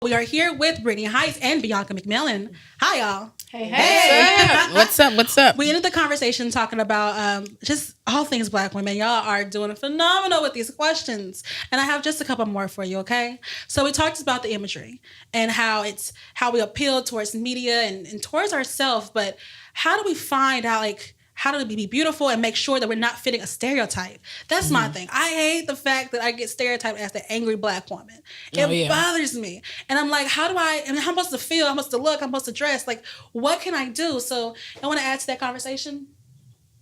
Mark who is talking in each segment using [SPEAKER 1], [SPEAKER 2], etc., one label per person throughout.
[SPEAKER 1] We are here with Britney Heights and Bianca McMillian. Hi, y'all.
[SPEAKER 2] Hey. What's up?
[SPEAKER 1] We ended the conversation talking about just all things Black women. Y'all are doing phenomenal with these questions. And I have just a couple more for you, okay? So we talked about the imagery and how we appeal towards media and towards ourselves. But how do we find out, how do we be beautiful and make sure that we're not fitting a stereotype? That's my thing. I hate the fact that I get stereotyped as the angry Black woman. It bothers me. And I'm like, how am I supposed to feel? I'm supposed to look? I'm supposed to dress? What can I do? So I want to add to that conversation.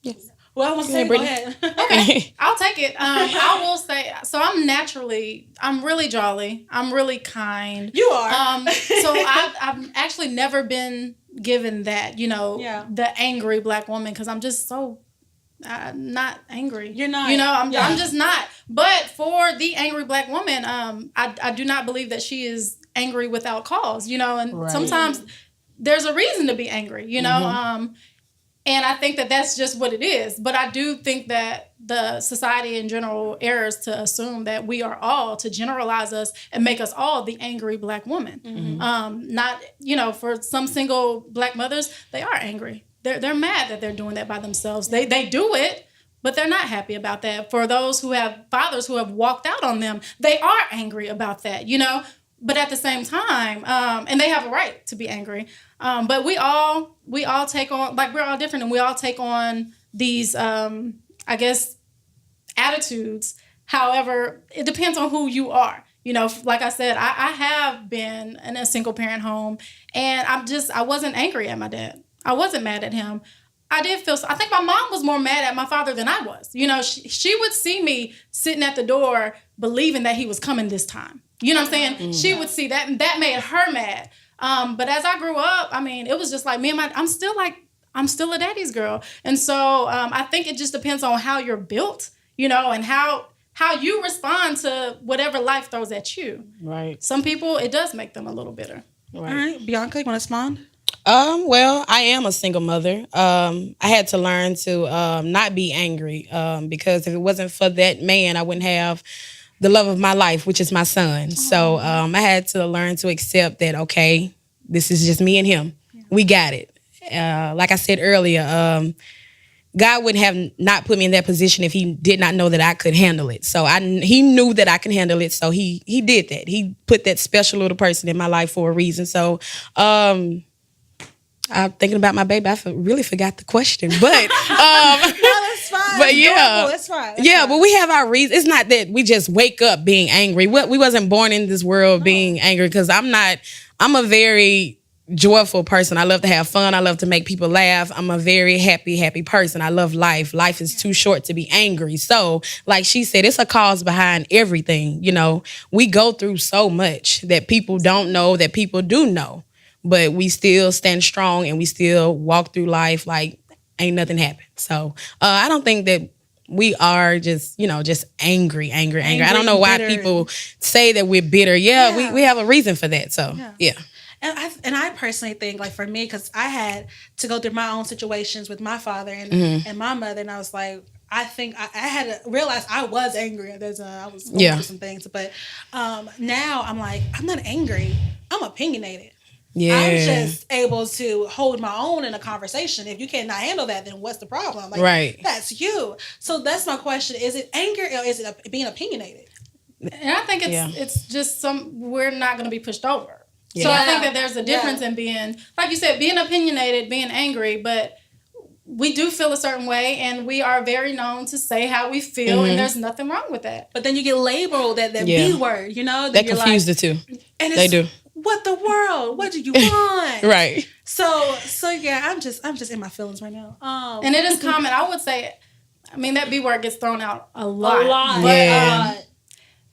[SPEAKER 2] Yes.
[SPEAKER 1] Well, I want to say, go ahead.
[SPEAKER 3] Okay, I'll take it. I will say, so I'm really jolly. I'm really kind.
[SPEAKER 1] You are.
[SPEAKER 3] So I've actually never been given that, the angry Black woman, because I'm just so not angry.
[SPEAKER 1] You're not.
[SPEAKER 3] I'm just not. But for the angry Black woman, I do not believe that she is angry without cause, and sometimes there's a reason to be angry, and I think that that's just what it is. But I do think that the society in general errs to assume that we are all, to generalize us and make us all the angry Black woman. Mm-hmm. Not, for some single Black mothers, they are angry. They're mad that they're doing that by themselves. They do it, but they're not happy about that. For those who have fathers who have walked out on them, they are angry about that, But at the same time, and they have a right to be angry. But we all take on, we're all different, and we all take on these, attitudes. However, it depends on who you are. Like I said, I have been in a single parent home, and I wasn't angry at my dad. I wasn't mad at him. I think my mom was more mad at my father than I was. She would see me sitting at the door believing that he was coming this time. You know what I'm saying? Mm-hmm. She would see that, and that made her mad. But as I grew up, it was just like I'm still a daddy's girl. And so I think it just depends on how you're built, and how you respond to whatever life throws at you.
[SPEAKER 2] Right.
[SPEAKER 3] Some people, it does make them a little bitter.
[SPEAKER 1] Right. All right. Bianca, you want to respond?
[SPEAKER 2] Well, I am a single mother. I had to learn to not be angry because if it wasn't for that man, I wouldn't have the love of my life, which is my son. So I had to learn to accept that, okay, this is just me and him. Yeah. We got it. Like I said earlier, God wouldn't have not put me in that position if he did not know that I could handle it. So he knew that I could handle it. So he did that. He put that special little person in my life for a reason. So I'm thinking about my baby. I really forgot the question, but
[SPEAKER 1] no, that's fine.
[SPEAKER 2] But yeah,
[SPEAKER 1] that's fine.
[SPEAKER 2] But we have our reasons. It's not that we just wake up being angry. We wasn't born in this world being angry, because I'm a very joyful person. I love to have fun. I love to make people laugh. I'm a very happy person. I love life. Life is too short to be angry. So, like she said, it's a cause behind everything. We go through so much that people don't know, that people do know. But we still stand strong and we still walk through life like ain't nothing happened. So I don't think that we are just angry. I don't know why people say that we're bitter. Yeah. We have a reason for that. So, yeah.
[SPEAKER 1] And I personally think, for me, because I had to go through my own situations with my father and my mother, and I was like, I think I had to realize I was angry. I was going through some things. But now I'm like, I'm not angry. I'm opinionated. Yeah. I'm just able to hold my own in a conversation. If you cannot handle that, then what's the problem?
[SPEAKER 2] Right.
[SPEAKER 1] That's you. So that's my question. Is it anger or is it being opinionated?
[SPEAKER 3] And I think it's just we're not going to be pushed over. Yeah. So I think that there's a difference in being, like you said, being opinionated, being angry, but we do feel a certain way, and we are very known to say how we feel, and there's nothing wrong with that.
[SPEAKER 1] But then you get labeled that B word,
[SPEAKER 2] That confuse the two.
[SPEAKER 1] And
[SPEAKER 2] they do.
[SPEAKER 1] What the world? What do you want?
[SPEAKER 2] Right.
[SPEAKER 1] So yeah, I'm just in my feelings right now.
[SPEAKER 3] And it is common. I would say, that B word gets thrown out a lot.
[SPEAKER 1] But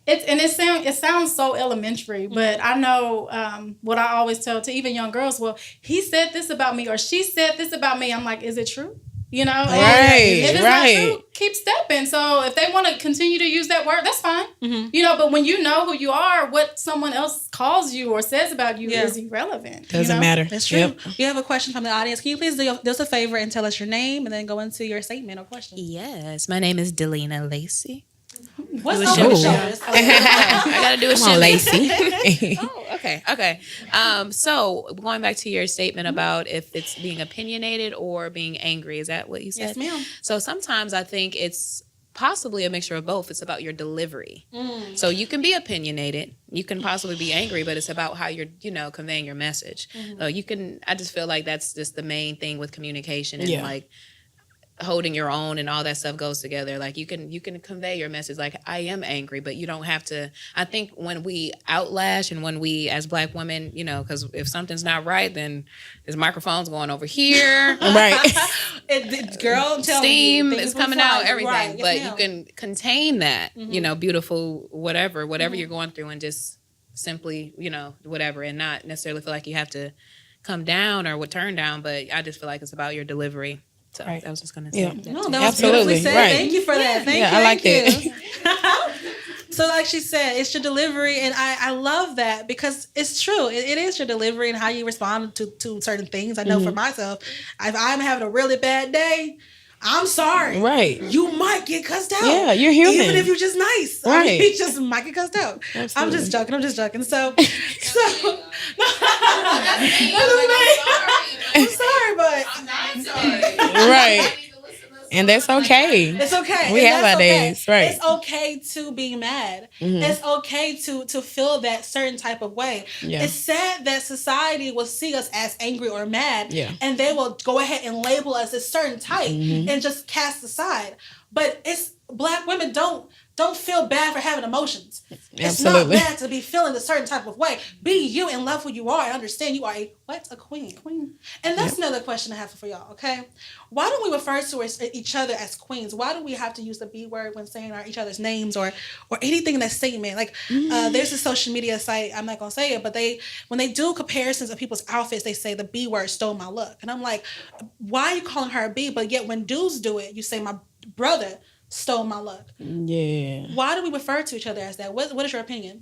[SPEAKER 3] it sounds so elementary, but I know what I always tell to even young girls. Well, he said this about me, or she said this about me. I'm like, is it true?
[SPEAKER 2] Right.
[SPEAKER 3] If it's not true, keep stepping. So if they want to continue to use that word, that's fine. Mm-hmm. But when you know who you are, what someone else calls you or says about you is irrelevant.
[SPEAKER 2] Doesn't matter.
[SPEAKER 1] That's true. Yep. We have a question from the audience. Can you please do us a favor and tell us your name and then go into your statement or question?
[SPEAKER 4] Yes. My name is Delina Lacey.
[SPEAKER 1] What's over your shoulders?
[SPEAKER 4] I gotta do a
[SPEAKER 2] Come on, Lacey.
[SPEAKER 4] Oh, okay. Okay. So going back to your statement about if it's being opinionated or being angry, is that what you said?
[SPEAKER 1] Yes, ma'am.
[SPEAKER 4] So sometimes I think it's possibly a mixture of both. It's about your delivery. So you can be opinionated, you can possibly be angry, but it's about how you're, conveying your message. I just feel like that's just the main thing with communication and like holding your own and all that stuff goes together. Like you can convey your message like, I am angry, but you don't have to. I think when we outlash and when we as Black women, because if something's not right, then there's microphones going over here.
[SPEAKER 2] Right.
[SPEAKER 1] Girl, tell
[SPEAKER 4] steam
[SPEAKER 1] me,
[SPEAKER 4] is coming out, everything.
[SPEAKER 1] Right.
[SPEAKER 4] But
[SPEAKER 1] Yes,
[SPEAKER 4] you can contain that, beautiful whatever you're going through, and just simply, whatever, and not necessarily feel like you have to come down or turn down. But I just feel like it's about your delivery. So I was just going to say that.
[SPEAKER 1] No,
[SPEAKER 4] too.
[SPEAKER 1] that was
[SPEAKER 2] Absolutely.
[SPEAKER 1] beautifully said.
[SPEAKER 2] Right.
[SPEAKER 1] Thank you for that. Thank you.
[SPEAKER 2] I like
[SPEAKER 1] that. So like she said, it's your delivery. And I love that because it's true. It is your delivery and how you respond to certain things. I know for myself, if I'm having a really bad day, I'm sorry.
[SPEAKER 2] Right.
[SPEAKER 1] You might get cussed out.
[SPEAKER 2] Yeah, you're human.
[SPEAKER 1] Even if you're just nice.
[SPEAKER 2] Right.
[SPEAKER 1] You just might get cussed out.
[SPEAKER 2] Absolutely.
[SPEAKER 1] I'm just joking. So I'm sorry, but
[SPEAKER 5] I'm sorry.
[SPEAKER 2] Right. And that's okay.
[SPEAKER 1] it's okay.
[SPEAKER 2] We
[SPEAKER 1] And
[SPEAKER 2] have
[SPEAKER 1] that's
[SPEAKER 2] our
[SPEAKER 1] okay.
[SPEAKER 2] days, right.
[SPEAKER 1] It's okay to be mad. It's okay to feel that certain type of way.
[SPEAKER 2] Yeah.
[SPEAKER 1] It's sad that society will see us as angry or mad,
[SPEAKER 2] Yeah.
[SPEAKER 1] and they will go ahead and label us a certain type and just cast aside. But it's Black women don't feel bad for having emotions.
[SPEAKER 2] Absolutely.
[SPEAKER 1] It's not bad to be feeling a certain type of way. Be you and love who you are and understand you are a queen. And that's another question I have for y'all, okay? Why don't we refer to each other as queens? Why do we have to use the B word when saying each other's names or anything in that statement? Like there's a social media site, I'm not gonna say it, but when they do comparisons of people's outfits, they say the B word stole my look. And I'm like, why are you calling her a B? But yet when dudes do it, you say my brother stole my look.
[SPEAKER 2] Yeah.
[SPEAKER 1] Why do we refer to each other as that? What is your opinion?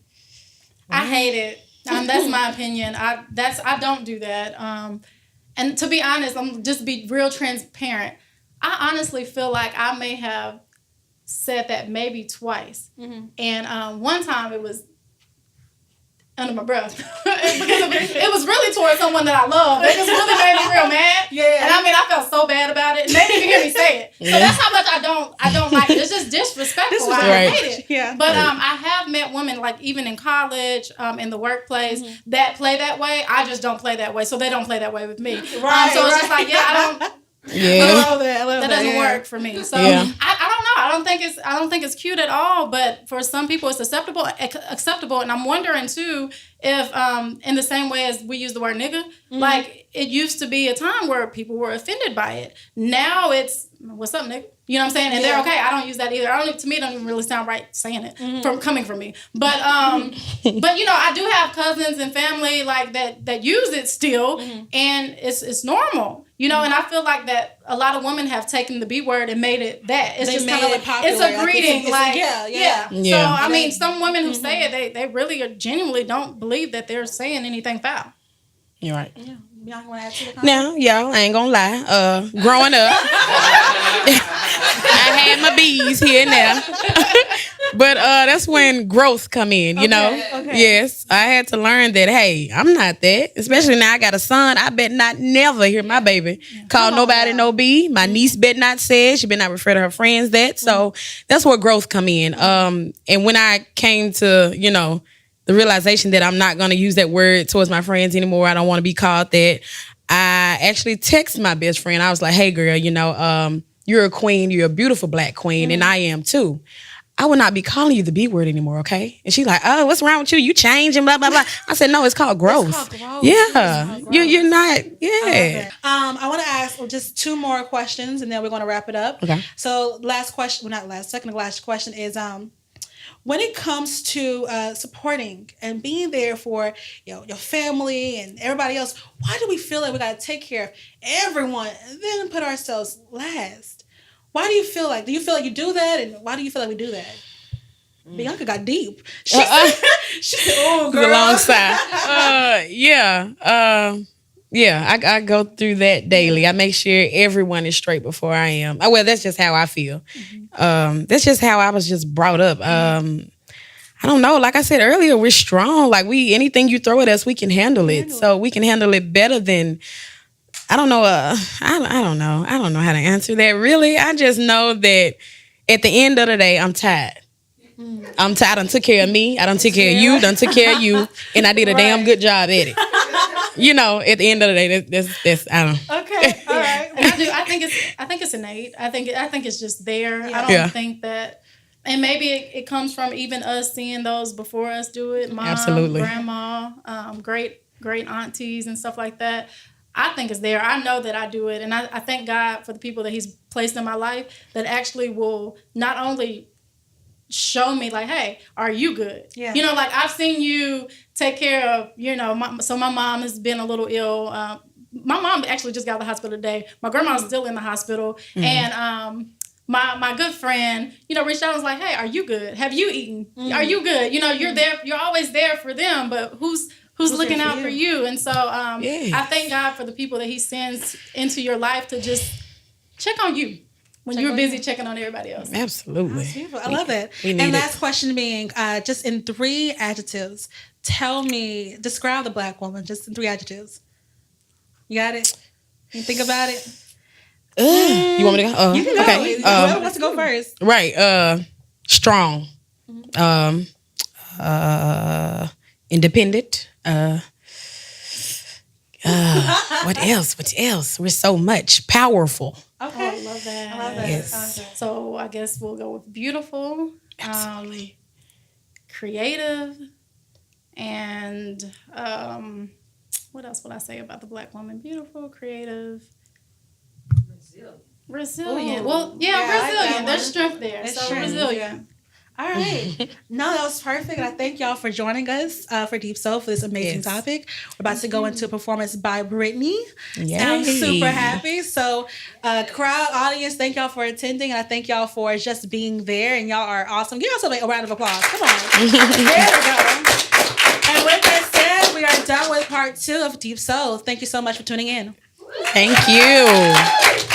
[SPEAKER 3] I hate it. That's my opinion. I don't do that. And to be honest, I'm just be real transparent. I honestly feel like I may have said that maybe twice. And one time it was under my breath. It was really towards someone that I love. It just really made me real mad.
[SPEAKER 1] Yeah.
[SPEAKER 3] And I felt so bad about it. And they didn't even hear me say it. So that's how much I don't like it. It's just disrespectful. I hate it.
[SPEAKER 1] Yeah.
[SPEAKER 3] But I have met women, like even in college, in the workplace, that play that way. I just don't play that way. So they don't play that way with me. So it's just like, I don't.
[SPEAKER 2] Yeah.
[SPEAKER 1] I love that.
[SPEAKER 3] That doesn't work for me. So
[SPEAKER 2] Yeah.
[SPEAKER 3] I don't know. I don't think it's cute at all. But for some people, it's acceptable. And I'm wondering too if in the same way as we use the word nigga, like it used to be a time where people were offended by it. Now it's what's up, nigga. You know what I'm saying? And they're okay. I don't use that either. To me, it don't even really sound right saying it coming from me. But but I do have cousins and family like that use it still, and it's normal. And I feel like that a lot of women have taken the B word and made it that. It's
[SPEAKER 1] They
[SPEAKER 3] just
[SPEAKER 1] made
[SPEAKER 3] kind of
[SPEAKER 1] it popular.
[SPEAKER 3] it's a greeting.
[SPEAKER 1] Yeah.
[SPEAKER 3] So I mean, some women who say it, they really genuinely don't believe that they're saying anything foul.
[SPEAKER 2] You're right.
[SPEAKER 1] Yeah. Y'all want to add to the comment?
[SPEAKER 2] Now, y'all, I ain't gonna lie. Growing up, I had my B's here and there. But that's when growth come in, you know?
[SPEAKER 1] Okay.
[SPEAKER 2] Yes, I had to learn that, hey, I'm not that. Especially now I got a son. I bet not never hear my baby call nobody no B. My niece bet not say it. She bet not refer to her friends that. So that's where growth come in. And when I came to, the realization that I'm not going to use that word towards my friends anymore. I don't want to be called that. I actually texted my best friend. I was like, hey, girl, you're a queen. You're a beautiful Black queen. And I am too. I will not be calling you the B word anymore, okay? And she's like, oh, what's wrong with you? You changing, blah, blah, blah. I said, no, it's called growth.
[SPEAKER 1] It's called growth.
[SPEAKER 2] Yeah. You're not, yeah.
[SPEAKER 1] I want to ask just two more questions, and then we're going to wrap it up.
[SPEAKER 2] Okay.
[SPEAKER 1] So second to last question is, when it comes to supporting and being there for your family and everybody else, why do we feel like we got to take care of everyone and then put ourselves last? Why do you feel like? Do you feel like you do that? And why do you feel like we do that? Bianca got deep. She said, "Oh, girl."
[SPEAKER 2] The long side. I go through that daily. I make sure everyone is straight before I am. Well, that's just how I feel. That's just how I was just brought up. I don't know. Like I said earlier, we're strong. Like anything you throw at us, we can handle it. So we can handle it better than. I don't know. I don't know. I don't know how to answer that. Really, I just know that at the end of the day, I'm tired. I'm tired. I done took care of me. I done took care of you. Done took care of you, and I did a damn good job at it. You know, at the end of the day, that's I don't.
[SPEAKER 3] Okay, all right. I think it's innate. I think it's just there. I don't think that. And maybe it comes from even us seeing those before us do it. Mom,
[SPEAKER 2] Absolutely.
[SPEAKER 3] grandma, great aunties and stuff like that. I think it's there. I know that I do it. And I thank God for the people that he's placed in my life that actually will not only show me like, hey, are you good?
[SPEAKER 1] Yeah.
[SPEAKER 3] You know, like I've seen you take care of, you know, my mom has been a little ill. My mom actually just got out of the hospital today. My grandma's still in the hospital. And my good friend, you know, reached out and was like, hey, are you good? Have you eaten? Are you good? You know, you're there. You're always there for them, but who's looking out for you? And so I thank God for the people that he sends into your life to just check on you when you're busy checking on everybody else.
[SPEAKER 2] Absolutely.
[SPEAKER 1] I love it. And last question being, just in 3 adjectives, describe the Black woman just in 3 adjectives. You got it? You think about it?
[SPEAKER 2] You want me to go?
[SPEAKER 1] You can go.
[SPEAKER 2] Okay.
[SPEAKER 1] Whoever wants to go first.
[SPEAKER 2] Right. Strong. Independent. What else? We're so much powerful.
[SPEAKER 3] Okay. I love that.
[SPEAKER 2] Yes.
[SPEAKER 3] So I guess we'll go with beautiful.
[SPEAKER 2] Absolutely.
[SPEAKER 3] Creative. And what else would I say about the Black woman? Beautiful, creative. Resilient.
[SPEAKER 1] Ooh.
[SPEAKER 3] Well, resilient. There's strength there. Resilient.
[SPEAKER 1] All right. No, that was perfect. And I thank y'all for joining us for Deep Soul for this amazing topic. We're about to go into a performance by Britney.
[SPEAKER 2] Yay.
[SPEAKER 1] And I'm super happy. So, crowd, audience, thank y'all for attending. And I thank y'all for just being there. And y'all are awesome. Give yourself a round of applause. Come on. There we go. And with that said, we are done with part 2 of Deep Soul. Thank you so much for tuning in.
[SPEAKER 2] Thank you.